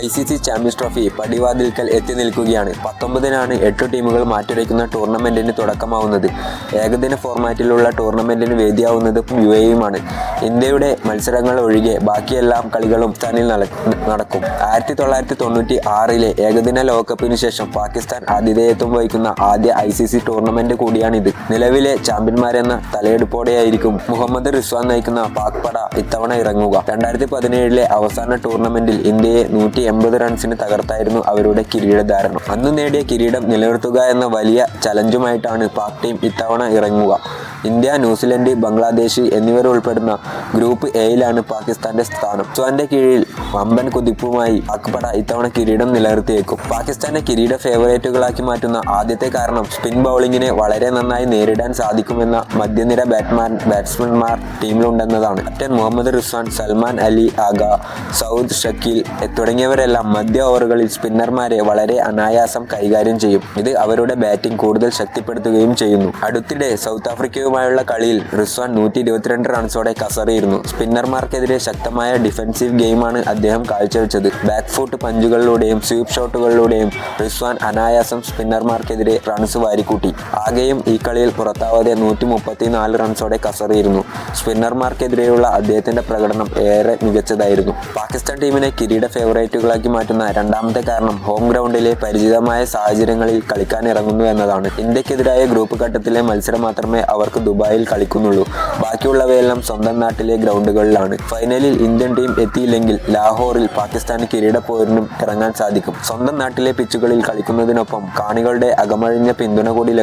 ICC champions trophy പടിവാതിൽക്കൽ എത്തി നിൽക്കുകയാണ്. 19-നാണ് 8 ടീമുകൾ മാറ്റുരയ്ക്കുന്ന ടൂർണമെന്റിന് തുടക്കമാവുന്നത്. ഏകദിന ഫോർമാറ്റിലുള്ള ടൂർണമെന്റിന് വേദിയാവുന്നത് UAE-യുമാണ്. ഇന്ത്യയുടെ മത്സരങ്ങൾ ഒഴികെ ബാക്കിയെല്ലാം കളികളും പാകിസ്ഥാനിൽ നടക്കും. 1996-ലെ ഏകദിന ലോകകപ്പിന് ശേഷം പാകിസ്ഥാൻ ആതിഥേയത്വം വഹിക്കുന്ന ആദ്യ ICC ടൂർണമെന്റ് കൂടിയാണിത്. നിലവിലെ ചാമ്പ്യന്മാരെന്ന തലയെടുപ്പോടെയായിരിക്കും മുഹമ്മദ് റിസ്വാൻ നയിക്കുന്ന പാക് പട ഇത്തവണ ഇറങ്ങുക. 2017-ലെ അവസാന ടൂർണമെന്റിൽ ഇന്ത്യയെ 180 റൺസിന് തകർത്തായിരുന്നു അവരുടെ കിരീടധാരണം. അന്ന് നേടിയ കിരീടം നിലനിർത്തുക എന്ന വലിയ ചലഞ്ചുമായിട്ടാണ് പാക് ടീം ഇത്തവണ ഇറങ്ങുക. ഇന്ത്യ, ന്യൂസിലൻഡ്, ബംഗ്ലാദേശ് എന്നിവർ ഉൾപ്പെടുന്ന ഗ്രൂപ്പ് എയിലാണ് പാകിസ്ഥാന്റെ സ്ഥാനം. റിസ്വാന്റെ കീഴിൽ വമ്പൻ കുതിപ്പുമായി പാക് പട ഇത്തവണ കിരീടം നിലനിർത്തിയേക്കും. പാകിസ്ഥാനെ കിരീട ഫേവറേറ്റുകളാക്കി മാറ്റുന്ന ആദ്യത്തെ കാരണം സ്പിൻ ബൗളിങ്ങിനെ വളരെ നന്നായി നേരിടാൻ സാധിക്കുമെന്ന മധ്യനിര ബാറ്റ്സ്മാൻമാർ ടീമിലുണ്ടെന്നതാണ്. ക്യാപ്റ്റൻ മുഹമ്മദ് റിസ്വാൻ, സൽമാൻ അലി ആഗ, സൗദ് ഷക്കീൽ തുടങ്ങിയവരെല്ലാം മധ്യ ഓവറുകളിൽ സ്പിന്നർമാരെ വളരെ അനായാസം കൈകാര്യം ചെയ്യും. ഇത് അവരുടെ ബാറ്റിംഗ് കൂടുതൽ ശക്തിപ്പെടുത്തുകയും ചെയ്യുന്നു. അടുത്തിടെ സൗത്ത് ആഫ്രിക്കയുമായുള്ള കളിയിൽ റിസ്വാൻ 122 റൺസോടെ കസറിയിരുന്നു. സ്പിന്നർമാർക്കെതിരെ ശക്തമായ ഡിഫൻസീവ് ഗെയിമാണ് അദ്ദേഹം കാഴ്ചവെച്ചത്. ബാക്ക് ഫുട്ട് പഞ്ചുകളിലൂടെയും സ്വീപ്പ് ഷോട്ടുകളിലൂടെയും റിസ്വാൻ അനായാസം സ്പിന്നർമാർക്കെതിരെ റൺസ് വാരിക്കൂട്ടി. ആകെയും ഈ കളിയിൽ പുറത്താവാതെ 134 റൺസോടെ കസറിയിരുന്നു. സ്പിന്നർമാർക്കെതിരെയുള്ള അദ്ദേഹത്തിന്റെ പ്രകടനം ഏറെ മികച്ചതായിരുന്നു. പാകിസ്ഥാൻ ടീമിനെ കിരീട ഫേവറേറ്റുകളാക്കി മാറ്റുന്ന രണ്ടാമത്തെ കാരണം ഹോം ഗ്രൗണ്ടിലെ പരിചിതമായ സാഹചര്യങ്ങളിൽ കളിക്കാനിറങ്ങുന്നു എന്നതാണ്. ഇന്ത്യക്കെതിരായ ഗ്രൂപ്പ് ഘട്ടത്തിലെ മത്സരം മാത്രമേ അവർക്ക് ദുബായിൽ കളിക്കുന്നുള്ളൂ. ബാക്കിയുള്ളവയെല്ലാം സ്വന്തം നാട്ടിലെ ഗ്രൗണ്ടുകളിലാണ്. ഫൈനലിൽ ഇന്ത്യൻ ടീം എത്തിയില്ലെങ്കിൽ ലാഹോറിൽ പാകിസ്ഥാന് കിരീടപ്പോരിനും ഇറങ്ങാൻ സാധിക്കും. സ്വന്തം നാട്ടിലെ പിച്ചുകളിൽ കളിക്കുന്നതിനൊപ്പം കാണികളുടെ അകമഴിഞ്ഞ പിന്തുണ കൂടി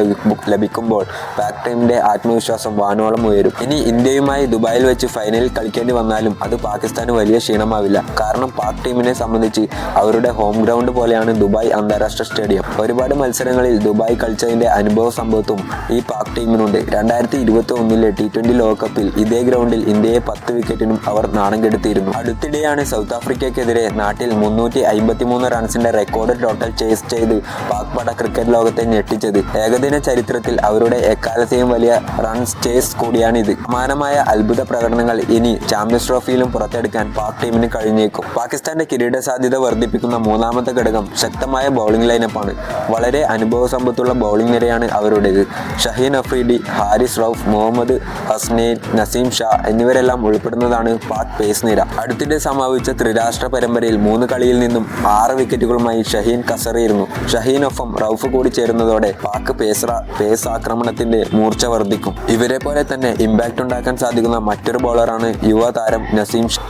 ലഭിക്കുമ്പോൾ പാക് ടീമിന്റെ ആത്മവിശ്വാസം വാനോളം ഉയരും. ഇനി ഇന്ത്യയുമായി ദുബായിൽ വെച്ച് ഫൈനലിൽ കളിക്കേണ്ടി വന്നാലും അത് പാകിസ്ഥാന് വലിയ ക്ഷീണമാവില്ല. കാരണം പാക് ടീമിനെ സംബന്ധിച്ച് അവരുടെ ഹോം ഗ്രൗണ്ട് പോലെയാണ് ദുബായ് അന്താരാഷ്ട്ര സ്റ്റേഡിയം. ഒരുപാട് മത്സരങ്ങളിൽ ദുബായ് കളിച്ചതിന്റെ അനുഭവ സമ്പത്തും ഈ പാക് ടീമിനുണ്ട്. 2021-ലെ T20 ലോകകപ്പിൽ ഇതേ ഗ്രൗണ്ടിൽ ഇന്ത്യയെ 10 വിക്കറ്റിനും അവർ നാണം കെടുത്തിയിരുന്നു. അടുത്തിടെയാണ് സൗത്ത് ആഫ്രിക്കയ്ക്കെതിരെ നാട്ടിൽ 353 റൺസിന്റെ റെക്കോർഡ് ടോട്ടൽ ചേസ് ചെയ്ത് പാക് പട ക്രിക്കറ്റ് ലോകത്തെ ഞെട്ടിച്ചത്. ഏകദിന ചരിത്രത്തിൽ അവരുടെ എക്കാലത്തെയും വലിയ റൺസ് ചേസ് കൂടിയാണിത്. സമാനമായ അത്ഭുത പ്രകടനങ്ങൾ ഇനി ചാമ്പ്യൻസ് ട്രോഫിയിലും പുറത്തെടുക്കാൻ പാക് ടീമിന് കഴിഞ്ഞേക്കും. പാകിസ്ഥാന്റെ കിരീട സാധ്യത വർദ്ധിപ്പിക്കുന്ന മൂന്നാമത്തെ ഘടകം ശക്തമായ ബൗളിംഗ് ലൈനപ്പാണ്. വളരെ അനുഭവ സമ്പത്തുള്ള ബൗളിംഗ് നിരയാണ് അവരുടേത്. ഷഹീൻ അഫ്രീദി, ഹാരിസ് റൌഫ്, മുഹമ്മദ് ഹസ്നൈൻ, നസീം ഷാ എന്നിവരെല്ലാം ഉൾപ്പെടുന്നതാണ് പാക് പേസ് നിര. അടുത്തിടെ സമാപിച്ച ത്രിരാഷ്ട്ര പരമ്പരയിൽ 3 കളിയിൽ നിന്നും 6 വിക്കറ്റുകളുമായി ഷഹീൻ കസറിയിരുന്നു. ഷഹീനൊപ്പം റൌഫ് കൂടി ചേരുന്നതോടെ പാക് പേസ് ആക്രമണത്തിന്റെ മൂർച്ച വർദ്ധിക്കും. ഇവരെ പോലെ തന്നെ ഇമ്പാക്റ്റ് ഉണ്ടാക്കാൻ സാധിക്കുന്ന മറ്റൊരു ബൗളറാണ് യുവതാരം നസീം ഷാ.